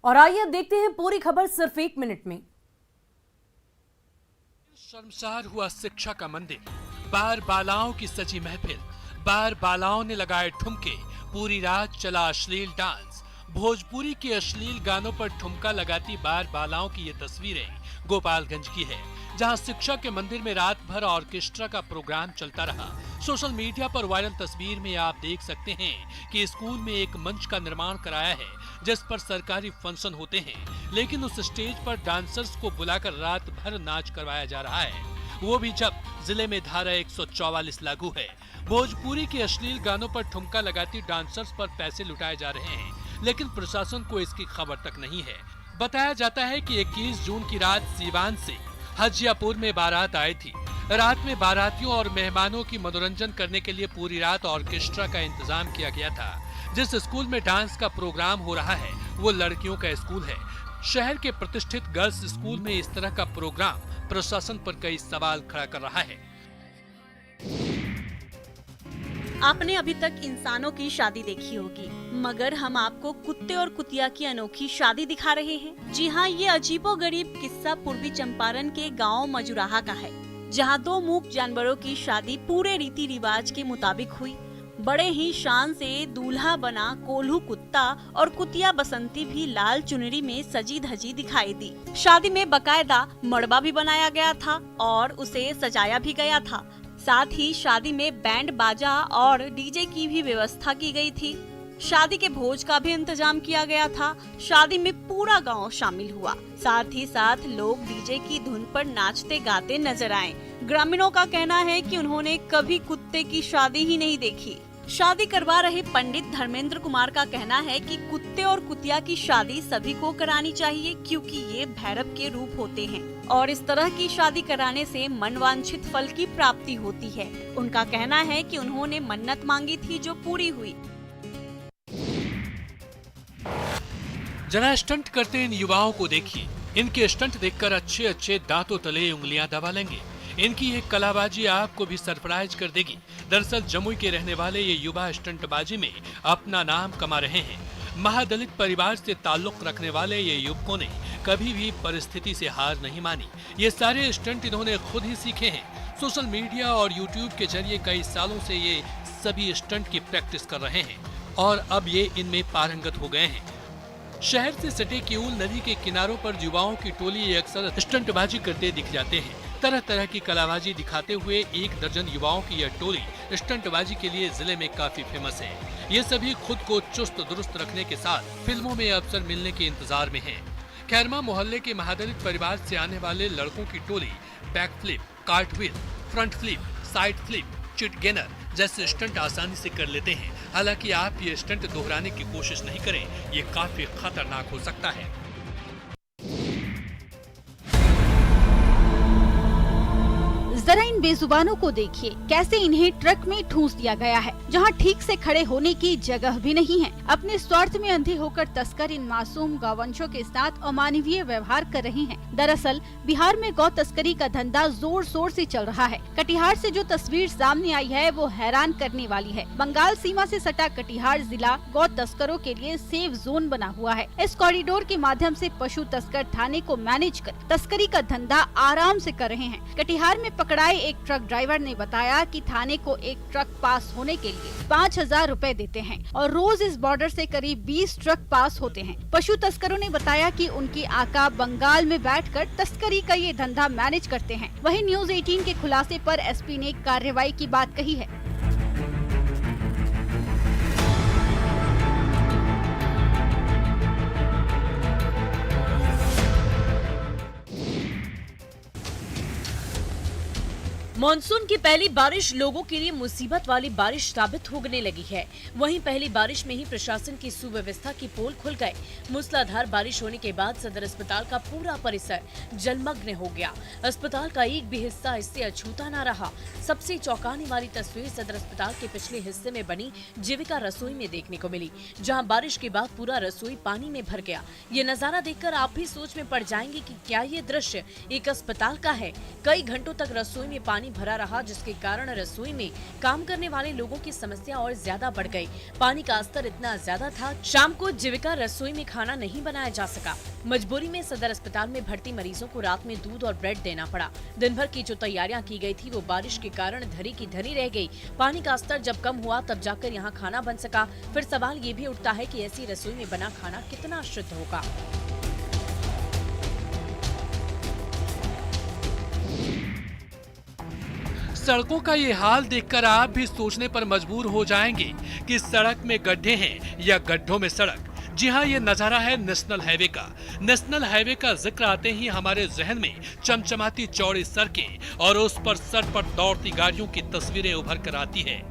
और आइए अब देखते हैं पूरी खबर सिर्फ 1 मिनट में। शर्मसार हुआ शिक्षा का मंदिर, बार बालाओं की सजी महफिल, बार बालाओं ने लगाए ठुमके, पूरी रात चला अश्लील डांस। भोजपुरी के अश्लील गानों पर ठुमका लगाती बार बालाओं की ये तस्वीरें गोपालगंज की है, जहां शिक्षा के मंदिर में रात भर ऑर्केस्ट्रा का प्रोग्राम चलता रहा। सोशल मीडिया पर वायरल तस्वीर में आप देख सकते हैं कि स्कूल में एक मंच का निर्माण कराया है जिस पर सरकारी फंक्शन होते हैं, लेकिन उस स्टेज पर डांसर्स को बुलाकर रात भर नाच करवाया जा रहा है, वो भी जब जिले में धारा 144 लागू है। भोजपुरी के अश्लील गानों पर ठुमका लगाती डांसर्स पर पैसे लुटाए जा रहे हैं, लेकिन प्रशासन को इसकी खबर तक नहीं है। बताया जाता है कि 21 जून की रात सीवान से हजियापुर में बारात आई थी। रात में बारातियों और मेहमानों की मनोरंजन करने के लिए पूरी रात ऑर्केस्ट्रा का इंतजाम किया गया था। जिस स्कूल में डांस का प्रोग्राम हो रहा है वो लड़कियों का स्कूल है। शहर के प्रतिष्ठित गर्ल्स स्कूल में इस तरह का प्रोग्राम प्रशासन पर कई सवाल खड़ा कर रहा है। आपने अभी तक इंसानों की शादी देखी होगी, मगर हम आपको कुत्ते और कुतिया की अनोखी शादी दिखा रहे हैं। जी हाँ, ये अजीबोगरीब किस्सा पूर्वी चंपारण के गांव मजुराहा का है, जहां 2 मूक जानवरों की शादी पूरे रीति रिवाज के मुताबिक हुई। बड़े ही शान से दूल्हा बना कोल्हू कुत्ता और कुतिया बसंती भी लाल चुनरी में सजी धजी दिखाई दी। शादी में बकायदा मड़बा भी बनाया गया था और उसे सजाया भी गया था। साथ ही शादी में बैंड बाजा और डीजे की भी व्यवस्था की गई थी। शादी के भोज का भी इंतजाम किया गया था। शादी में पूरा गांव शामिल हुआ। साथ ही साथ लोग डीजे की धुन पर नाचते गाते नजर आए। ग्रामीणों का कहना है कि उन्होंने कभी कुत्ते की शादी ही नहीं देखी। शादी करवा रहे पंडित धर्मेंद्र कुमार का कहना है कि कुत्ते और कुतिया की शादी सभी को करानी चाहिए, क्योंकि ये भैरव के रूप होते हैं और इस तरह की शादी कराने से मनवांछित फल की प्राप्ति होती है। उनका कहना है कि उन्होंने मन्नत मांगी थी जो पूरी हुई। जरा स्टंट करते इन युवाओं को देखिए। इनके स्टंट देखकर अच्छे अच्छे दांतों तले उंगलियां दबा लेंगे। इनकी ये कलाबाजी आपको भी सरप्राइज कर देगी। दरअसल जमुई के रहने वाले ये युवा स्टंटबाजी में अपना नाम कमा रहे हैं। महादलित परिवार से ताल्लुक रखने वाले ये युवकों ने कभी भी परिस्थिति से हार नहीं मानी। ये सारे स्टंट इन्होंने खुद ही सीखे हैं। सोशल मीडिया और यूट्यूब के जरिए कई सालों से ये सभी स्टंट की प्रैक्टिस कर रहे हैं और अब ये इनमें पारंगत हो गए हैं। शहर से सटे किऊल नदी के किनारों पर युवाओं की टोली अक्सर स्टंटबाजी करते दिख जाते हैं। तरह तरह की कलाबाजी दिखाते हुए 1 दर्जन युवाओं की यह टोली स्टंटबाजी के लिए जिले में काफी फेमस है। ये सभी खुद को चुस्त दुरुस्त रखने के साथ फिल्मों में अवसर मिलने के इंतजार में हैं। खैरमा मोहल्ले के महादलित परिवार से आने वाले लड़कों की टोली back flip, cartwheel, front flip, side flip, cheat gainer जैसे स्टंट आसानी से कर लेते हैं। हालांकि आप ये स्टंट दोहराने की कोशिश नहीं करें, ये काफी खतरनाक हो सकता है। जरा इन बेजुबानों को देखिए, कैसे इन्हें ट्रक में ठूंस दिया गया है, जहां ठीक से खड़े होने की जगह भी नहीं है। अपने स्वार्थ में अंधे होकर तस्कर इन मासूम गौवंशों के साथ अमानवीय व्यवहार कर रहे हैं। दरअसल बिहार में गौ तस्करी का धंधा जोर शोर से चल रहा है। कटिहार से जो तस्वीर सामने आई है वो हैरान करने वाली है। बंगाल सीमा से सटा कटिहार जिला गौ तस्करों के लिए सेफ जोन बना हुआ है। इस कॉरिडोर के माध्यम से पशु तस्कर थाने को मैनेज कर तस्करी का धंधा आराम से कर रहे हैं। कटिहार में पकड़ाए एक ट्रक ड्राइवर ने बताया कि थाने को एक ट्रक पास होने के लिए 5,000 रुपए देते हैं और रोज इस बॉर्डर से करीब 20 ट्रक पास होते हैं। पशु तस्करों ने बताया कि उनकी आका बंगाल में बैठकर तस्करी का ये धंधा मैनेज करते हैं। वहीं न्यूज 18 के खुलासे पर एसपी ने कार्रवाई की बात कही है। मॉनसून की पहली बारिश लोगों के लिए मुसीबत वाली बारिश साबित होने लगी है। वहीं पहली बारिश में ही प्रशासन की सुव्यवस्था की पोल खुल गए। मूसलाधार बारिश होने के बाद सदर अस्पताल का पूरा परिसर जलमग्न हो गया। अस्पताल का एक भी हिस्सा इससे अछूता न रहा। सबसे चौंकाने वाली तस्वीर सदर अस्पताल के पिछले हिस्से में बनी जीविका रसोई में देखने को मिली, जहाँ बारिश के बाद पूरा रसोई पानी में भर गया। ये नजारा देखकर आप भी सोच में पड़ जाएंगे कि क्या ये दृश्य एक अस्पताल का है। कई घंटों तक रसोई में पानी भरा रहा, जिसके कारण रसोई में काम करने वाले लोगों की समस्या और ज्यादा बढ़ गई। पानी का स्तर इतना ज्यादा था, शाम को जीविका रसोई में खाना नहीं बनाया जा सका। मजबूरी में सदर अस्पताल में भर्ती मरीजों को रात में दूध और ब्रेड देना पड़ा। दिन भर की जो तैयारियां की गई थी वो बारिश के कारण धरी की धरी रह गई। पानी का स्तर जब कम हुआ तब जाकर यहाँ खाना बन सका। फिर सवाल ये भी उठता है कि ऐसी रसोई में बना खाना कितना शुद्ध होगा। सड़कों का ये हाल देखकर आप भी सोचने पर मजबूर हो जाएंगे कि सड़क में गड्ढे हैं या गड्ढों में सड़क। जी हाँ, ये नजारा है नेशनल हाईवे का। नेशनल हाईवे का जिक्र आते ही हमारे जहन में चमचमाती चौड़ी सड़कें और उस पर सड़क पर दौड़ती गाड़ियों की तस्वीरें उभर कर आती है।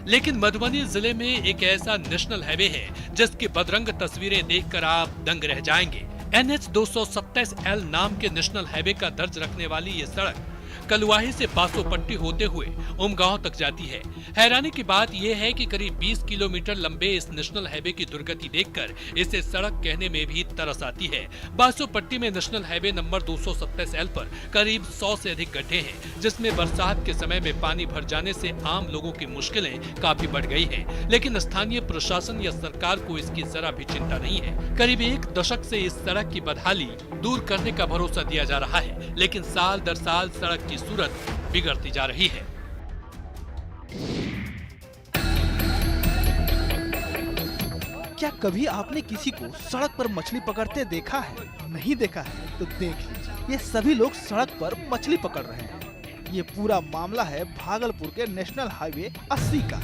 लेकिन मधुबनी जिले में एक ऐसा नेशनल हाईवे है जिसकी बदरंग तस्वीरें देखकर आप दंग रह जाएंगे। NH 227L नाम के नेशनल हाईवे का दर्ज रखने वाली ये सड़क कलुआही से बासोपट्टी होते हुए उमगांव तक जाती है। हैरानी की बात यह है कि करीब 20 किलोमीटर लंबे इस नेशनल हाईवे की दुर्गति देखकर इसे सड़क कहने में भी तरस आती है। बासोपट्टी में नेशनल हाईवे नंबर 227L पर करीब 100 से अधिक गड्ढे हैं, जिसमें बरसात के समय में पानी भर जाने से आम लोगों की मुश्किलें काफी बढ़ गई हैं। लेकिन स्थानीय प्रशासन या सरकार को इसकी जरा भी चिंता नहीं है। करीब 1 दशक से इस सड़क की बदहाली दूर करने का भरोसा दिया जा रहा है, लेकिन साल दर साल सड़क की सूरत बिगड़ती जा रही है। क्या कभी आपने किसी को सड़क पर मछली पकड़ते देखा है? नहीं देखा है तो देख लीजिए, ये सभी लोग सड़क पर मछली पकड़ रहे हैं। ये पूरा मामला है भागलपुर के नेशनल हाईवे 80 का।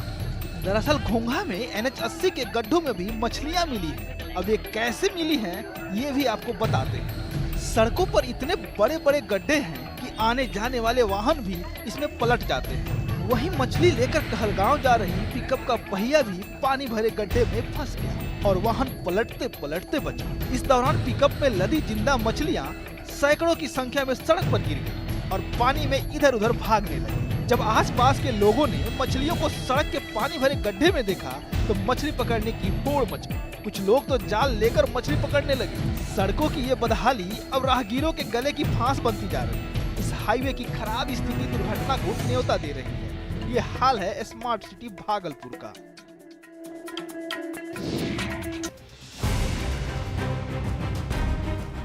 दरअसल घोंघा में NH 80 के गड्ढों में भी मछलियां मिली हैं। अब ये कैसे मिली हैं, ये भी आपको बताते हैं। सड़कों पर इतने बड़े बड़े गड्ढे हैं कि आने जाने वाले वाहन भी इसमें पलट जाते हैं। वहीं मछली लेकर कहलगांव जा रही पिकअप का पहिया भी पानी भरे गड्ढे में फंस गया और वाहन पलटते पलटते बचा। इस दौरान पिकअप में लदी जिंदा मछलियां सैकड़ों की संख्या में सड़क पर गिर गई और पानी में इधर उधर भागने लगी। जब आसपास के लोगों ने मछलियों को सड़क के पानी भरे गड्ढे में देखा तो मछली पकड़ने की होड़ मच गई। कुछ लोग तो जाल लेकर मछली पकड़ने लगे। सड़कों की ये बदहाली अब राहगीरों के गले की फांस बनती जा रही है। इस हाईवे की खराब स्थिति दुर्घटना को न्योता दे रही है। ये हाल है स्मार्ट सिटी भागलपुर का।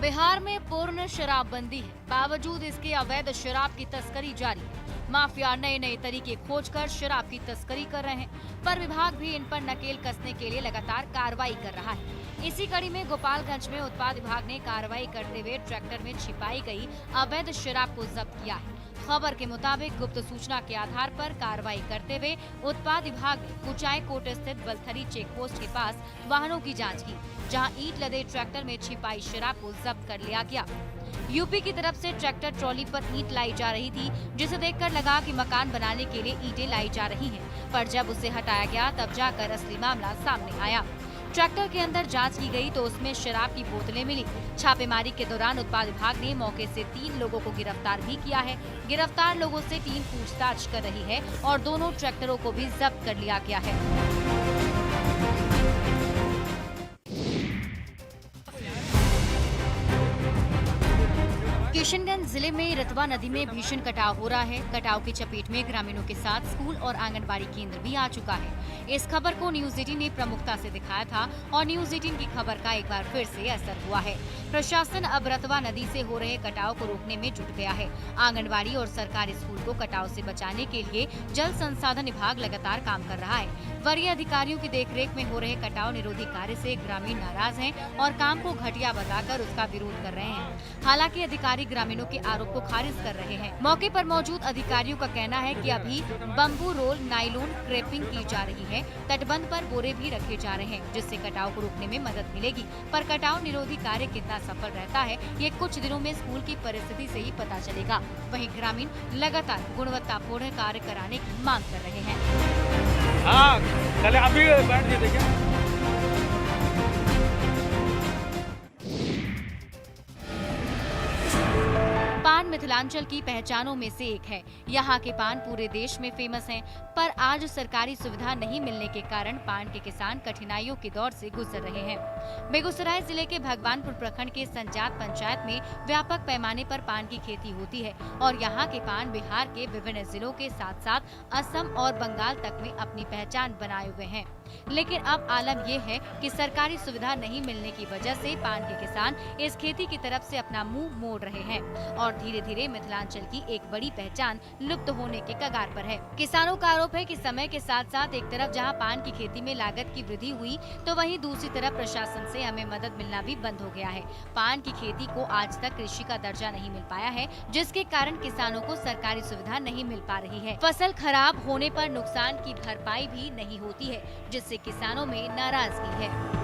बिहार में पूर्ण शराबबंदी है, बावजूद इसके अवैध शराब की तस्करी जारी है। माफिया नए नए तरीके खोजकर शराब की तस्करी कर रहे हैं, पर विभाग भी इन पर नकेल कसने के लिए लगातार कार्रवाई कर रहा है। इसी कड़ी में गोपालगंज में उत्पाद विभाग ने कार्रवाई करते हुए ट्रैक्टर में छिपाई गई अवैध शराब को जब्त किया है। खबर के मुताबिक गुप्त सूचना के आधार पर कार्रवाई करते हुए उत्पाद विभाग ने कुचाई कोट स्थित बलथरी चेक पोस्ट के पास वाहनों की जांच की, जहां ईंट लदे ट्रैक्टर में छिपाई शराब को जब्त कर लिया गया। यूपी की तरफ से ट्रैक्टर ट्रॉली पर ईंट लाई जा रही थी, जिसे देखकर लगा कि मकान बनाने के लिए ईंटें लाई जा रही हैं, पर जब उसे हटाया गया तब जाकर असली मामला सामने आया। ट्रैक्टर के अंदर जांच की गई तो उसमें शराब की बोतलें मिली। छापेमारी के दौरान उत्पाद विभाग ने मौके से 3 लोगों को गिरफ्तार भी किया है। गिरफ्तार लोगों से टीम पूछताछ कर रही है और दोनों ट्रैक्टरों को भी जब्त कर लिया गया है। किशनगंज जिले में रतवा नदी में भीषण कटाव हो रहा है। कटाव की चपेट में ग्रामीणों के साथ स्कूल और आंगनबाड़ी केंद्र भी आ चुका है। इस खबर को न्यूज 18 ने प्रमुखता से दिखाया था और न्यूज 18 की खबर का एक बार फिर से असर हुआ है। प्रशासन अब रतवा नदी से हो रहे कटाव को रोकने में जुट गया है। आंगनबाड़ी और सरकारी स्कूल को कटाव से बचाने के लिए जल संसाधन विभाग लगातार काम कर रहा है। वरीय अधिकारियों की देखरेख में हो रहे कटाव निरोधी कार्य से ग्रामीण नाराज हैं और काम को घटिया बताकर उसका विरोध कर रहे हैं। हालांकि अधिकारी ग्रामीणों के आरोप को खारिज कर रहे हैं। मौके पर मौजूद अधिकारियों का कहना है कि अभी बम्बू रोल नायलॉन क्रेपिंग की जा रही है। तटबंध पर बोरे भी रखे जा रहे हैं, जिससे कटाव को रोकने में मदद मिलेगी। पर कटाव निरोधी कार्य कितना सफल रहता है, ये कुछ दिनों में स्कूल की परिस्थिति से ही पता चलेगा। वहीं ग्रामीण लगातार गुणवत्तापूर्ण कार्य कराने की मांग कर रहे हैं। अभी बैठ के देखिए। पान मिथिलांचल की पहचानों में से एक है। यहाँ के पान पूरे देश में फेमस हैं, पर आज सरकारी सुविधा नहीं मिलने के कारण पान के किसान कठिनाइयों के दौर से गुजर रहे हैं। बेगूसराय जिले के भगवानपुर प्रखंड के संजात पंचायत में व्यापक पैमाने पर पान की खेती होती है और यहाँ के पान बिहार के विभिन्न जिलों के साथ साथ असम और बंगाल तक में अपनी पहचान बनाए हुए हैं। लेकिन अब आलम ये है कि सरकारी सुविधा नहीं मिलने की वजह से पान के किसान इस खेती की तरफ से अपना मुंह मोड़ रहे हैं और धीरे धीरे मिथिलांचल की एक बड़ी पहचान लुप्त होने के कगार पर है। किसानों का आरोप है कि समय के साथ साथ एक तरफ जहां पान की खेती में लागत की वृद्धि हुई तो वहीं दूसरी तरफ प्रशासन से हमें मदद मिलना भी बंद हो गया है। पान की खेती को आज तक कृषि का दर्जा नहीं मिल पाया है, जिसके कारण किसानों को सरकारी सुविधा नहीं मिल पा रही है। फसल खराब होने पर नुकसान की भरपाई भी नहीं होती है, जिससे किसानों में नाराजगी है।